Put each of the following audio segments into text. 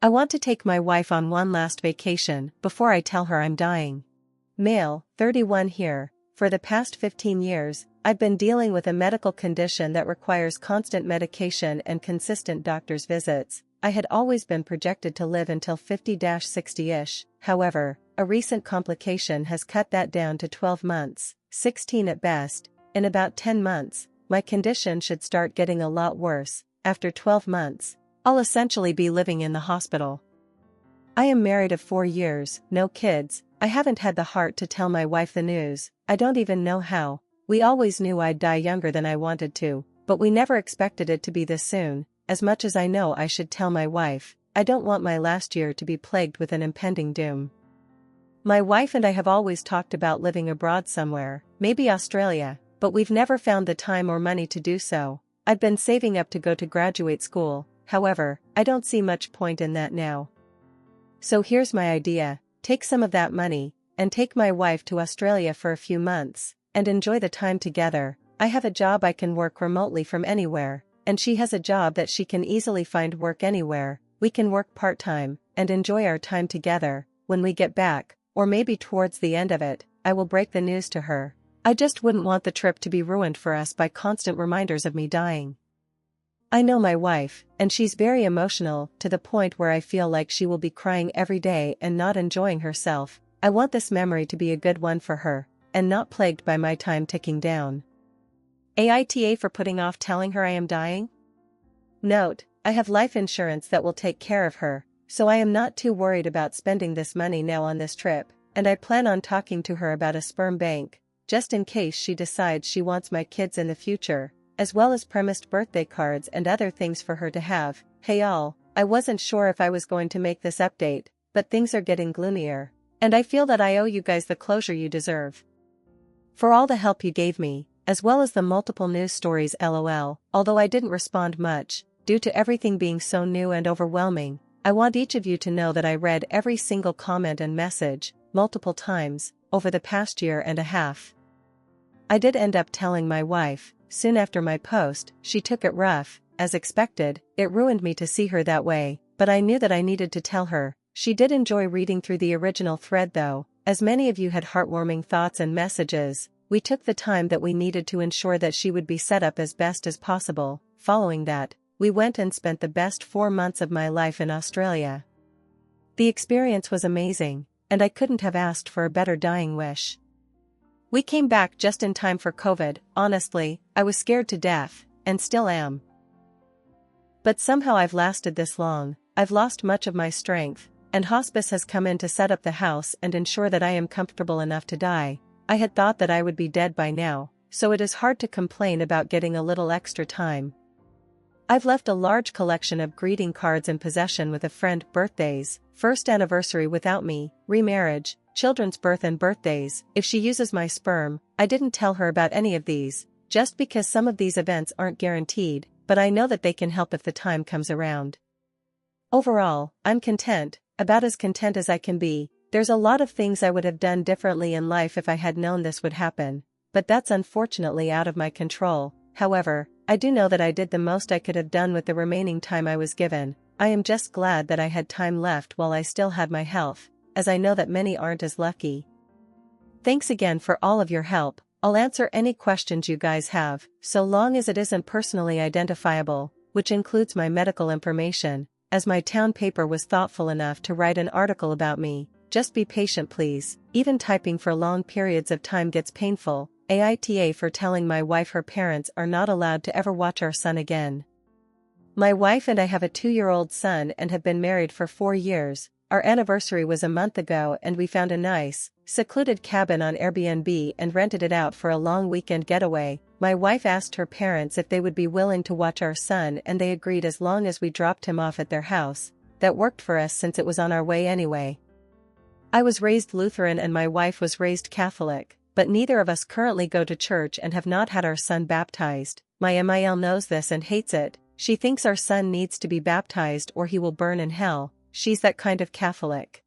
I want to take my wife on one last vacation before I tell her I'm dying. Male, 31 here. For the past 15 years, I've been dealing with a medical condition that requires constant medication and consistent doctor's visits. I had always been projected to live until 50-60-ish, however, a recent complication has cut that down to 12 months, 16 at best. In about 10 months, my condition should start getting a lot worse. After 12 months, I'll essentially be living in the hospital. I am married of 4 years, no kids. I haven't had the heart to tell my wife the news. I don't even know how. We always knew I'd die younger than I wanted to, but we never expected it to be this soon. As much as I know I should tell my wife, I don't want my last year to be plagued with an impending doom. My wife and I have always talked about living abroad somewhere, maybe Australia, but we've never found the time or money to do so. I've been saving up to go to graduate school, however, I don't see much point in that now. So here's my idea: take some of that money, and take my wife to Australia for a few months, and enjoy the time together. I have a job I can work remotely from anywhere, and she has a job that she can easily find work anywhere. We can work part-time, and enjoy our time together. When we get back, or maybe towards the end of it, I will break the news to her. I just wouldn't want the trip to be ruined for us by constant reminders of me dying. I know my wife, and she's very emotional, to the point where I feel like she will be crying every day and not enjoying herself. I want this memory to be a good one for her, and not plagued by my time ticking down. AITA for putting off telling her I am dying? Note: I have life insurance that will take care of her, so I am not too worried about spending this money now on this trip, and I plan on talking to her about a sperm bank, just in case she decides she wants my kids in the future, as well as premised birthday cards and other things for her to have. Hey all, I wasn't sure if I was going to make this update, but things are getting gloomier, and I feel that I owe you guys the closure you deserve. For all the help you gave me, as well as the multiple news stories LOL, although I didn't respond much, due to everything being so new and overwhelming, I want each of you to know that I read every single comment and message, multiple times, over the past year and a half. I did end up telling my wife, soon after my post. She took it rough, as expected. It ruined me to see her that way, but I knew that I needed to tell her. She did enjoy reading through the original thread though, as many of you had heartwarming thoughts and messages. We took the time that we needed to ensure that she would be set up as best as possible. Following that, we went and spent the best 4 months of my life in Australia. The experience was amazing, and I couldn't have asked for a better dying wish. We came back just in time for COVID. Honestly, I was scared to death, and still am. But somehow I've lasted this long. I've lost much of my strength, and hospice has come in to set up the house and ensure that I am comfortable enough to die. I had thought that I would be dead by now, so it is hard to complain about getting a little extra time. I've left a large collection of greeting cards in possession with a friend. Birthdays, first anniversary without me, remarriage, children's birth and birthdays. If she uses my sperm, I didn't tell her about any of these, just because some of these events aren't guaranteed, but I know that they can help if the time comes around. Overall, I'm content, about as content as I can be. There's a lot of things I would have done differently in life if I had known this would happen, but that's unfortunately out of my control. However, I do know that I did the most I could have done with the remaining time I was given. I am just glad that I had time left while I still had my health, as I know that many aren't as lucky. Thanks again for all of your help. I'll answer any questions you guys have, so long as it isn't personally identifiable, which includes my medical information, as my town paper was thoughtful enough to write an article about me. Just be patient please. Even typing for long periods of time gets painful. AITA for telling my wife her parents are not allowed to ever watch our son again. My wife and I have a 2-year-old son and have been married for 4 years. Our anniversary was a month ago and we found a nice, secluded cabin on Airbnb and rented it out for a long weekend getaway. My wife asked her parents if they would be willing to watch our son and they agreed as long as we dropped him off at their house. That worked for us since it was on our way anyway. I was raised Lutheran and my wife was raised Catholic, but neither of us currently go to church and have not had our son baptized. My MIL knows this and hates it. She thinks our son needs to be baptized or he will burn in hell. She's that kind of Catholic.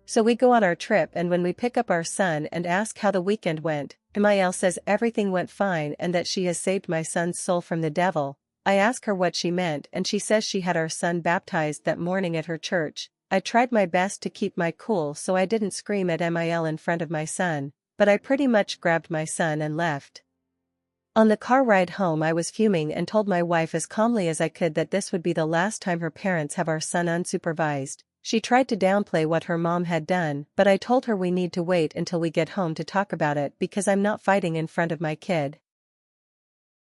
So we go on our trip and when we pick up our son and ask how the weekend went, MIL says everything went fine and that she has saved my son's soul from the devil. I ask her what she meant and she says she had our son baptized that morning at her church. I tried my best to keep my cool so I didn't scream at Mil in front of my son, but I pretty much grabbed my son and left. On the car ride home I was fuming and told my wife as calmly as I could that this would be the last time her parents have our son unsupervised. She tried to downplay what her mom had done, but I told her we need to wait until we get home to talk about it because I'm not fighting in front of my kid.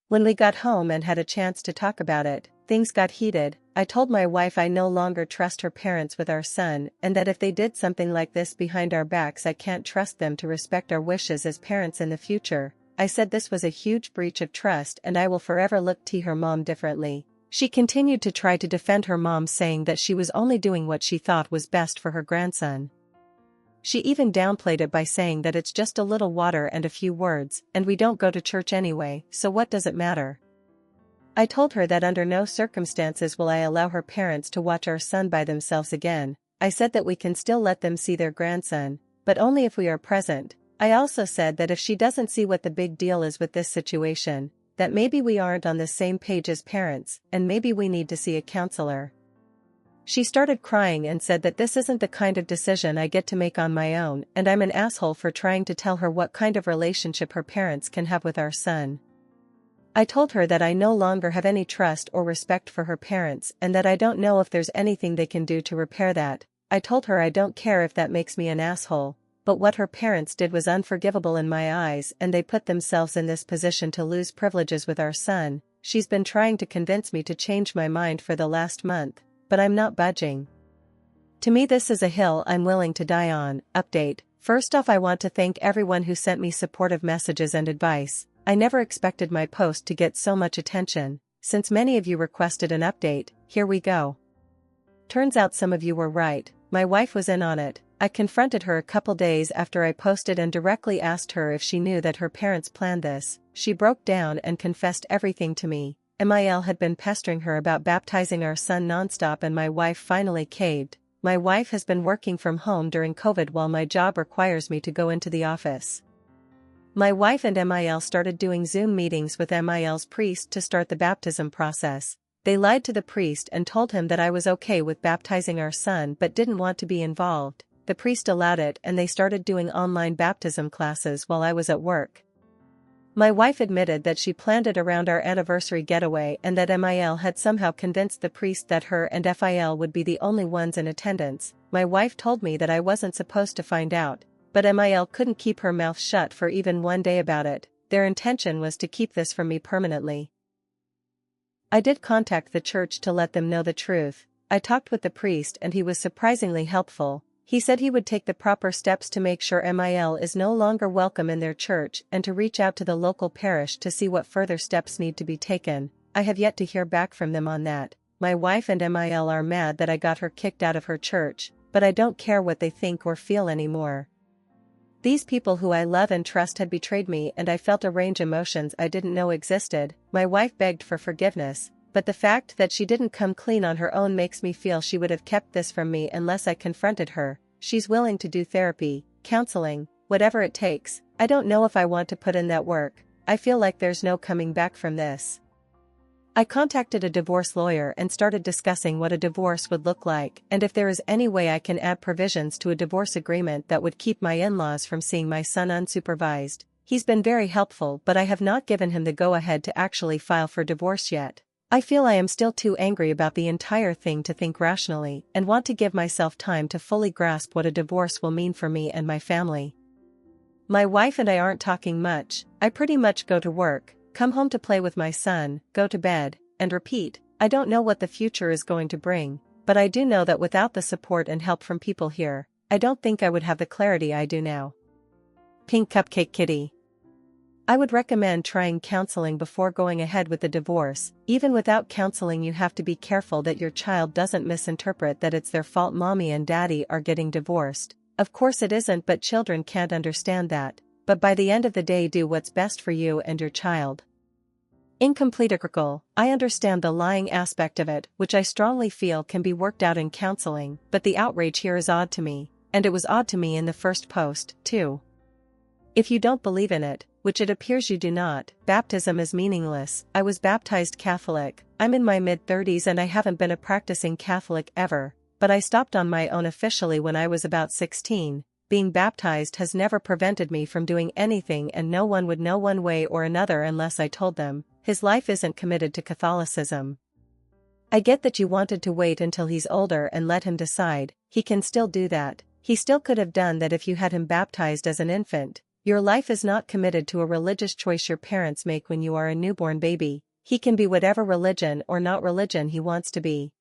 When we got home and had a chance to talk about it, things got heated. I told my wife I no longer trust her parents with our son and that if they did something like this behind our backs I can't trust them to respect our wishes as parents in the future. I said this was a huge breach of trust and I will forever look to her mom differently. She continued to try to defend her mom, saying that she was only doing what she thought was best for her grandson. She even downplayed it by saying that it's just a little water and a few words, and we don't go to church anyway, so what does it matter? I told her that under no circumstances will I allow her parents to watch our son by themselves again. I said that we can still let them see their grandson, but only if we are present. I also said that if she doesn't see what the big deal is with this situation, that maybe we aren't on the same page as parents, and maybe we need to see a counselor. She started crying and said that this isn't the kind of decision I get to make on my own, and I'm an asshole for trying to tell her what kind of relationship her parents can have with our son. I told her that I no longer have any trust or respect for her parents and that I don't know if there's anything they can do to repair that. I told her I don't care if that makes me an asshole, but what her parents did was unforgivable in my eyes and they put themselves in this position to lose privileges with our son. She's been trying to convince me to change my mind for the last month, but I'm not budging. To me this is a hill I'm willing to die on. Update. First off, I want to thank everyone who sent me supportive messages and advice. I never expected my post to get so much attention. Since many of you requested an update, here we go. Turns out some of you were right. My wife was in on it. I confronted her a couple days after I posted and directly asked her if she knew that her parents planned this. She broke down and confessed everything to me. Mil had been pestering her about baptizing our son nonstop and my wife finally caved. My wife has been working from home during COVID while my job requires me to go into the office. My wife and Mil started doing Zoom meetings with Mil's priest to start the baptism process. They lied to the priest and told him that I was okay with baptizing our son but didn't want to be involved. The priest allowed it and they started doing online baptism classes while I was at work. My wife admitted that she planned it around our anniversary getaway and that Mil had somehow convinced the priest that her and Phil would be the only ones in attendance. My wife told me that I wasn't supposed to find out, but Mil couldn't keep her mouth shut for even one day about it. Their intention was to keep this from me permanently. I did contact the church to let them know the truth. I talked with the priest and he was surprisingly helpful. He said he would take the proper steps to make sure Mil is no longer welcome in their church and to reach out to the local parish to see what further steps need to be taken. I have yet to hear back from them on that. My wife and Mil are mad that I got her kicked out of her church, but I don't care what they think or feel anymore. These people who I love and trust had betrayed me and I felt a range of emotions I didn't know existed. My wife begged for forgiveness, but the fact that she didn't come clean on her own makes me feel she would have kept this from me unless I confronted her. She's willing to do therapy, counseling, whatever it takes. I don't know if I want to put in that work. I feel like there's no coming back from this. I contacted a divorce lawyer and started discussing what a divorce would look like and if there is any way I can add provisions to a divorce agreement that would keep my in-laws from seeing my son unsupervised. He's been very helpful, but I have not given him the go-ahead to actually file for divorce yet. I feel I am still too angry about the entire thing to think rationally and want to give myself time to fully grasp what a divorce will mean for me and my family. My wife and I aren't talking much. I pretty much go to work, come home to play with my son, go to bed, and repeat. I don't know what the future is going to bring, but I do know that without the support and help from people here, I don't think I would have the clarity I do now. Pink Cupcake Kitty. I would recommend trying counseling before going ahead with the divorce. Even without counseling, you have to be careful that your child doesn't misinterpret that it's their fault mommy and daddy are getting divorced. Of course it isn't, but children can't understand that. But by the end of the day, do what's best for you and your child. Incomplete article. I understand the lying aspect of it, which I strongly feel can be worked out in counseling, but the outrage here is odd to me, and it was odd to me in the first post, too. If you don't believe in it, which it appears you do not. Baptism is meaningless. I was baptized Catholic. I'm in my mid-30s and I haven't been a practicing Catholic ever, but I stopped on my own officially when I was about 16. Being baptized has never prevented me from doing anything, and no one would know one way or another unless I told them. His life isn't committed to Catholicism. I get that you wanted to wait until he's older and let him decide. He can still do that. He still could have done that if you had him baptized as an infant. Your life is not committed to a religious choice your parents make when you are a newborn baby. He can be whatever religion or not religion he wants to be.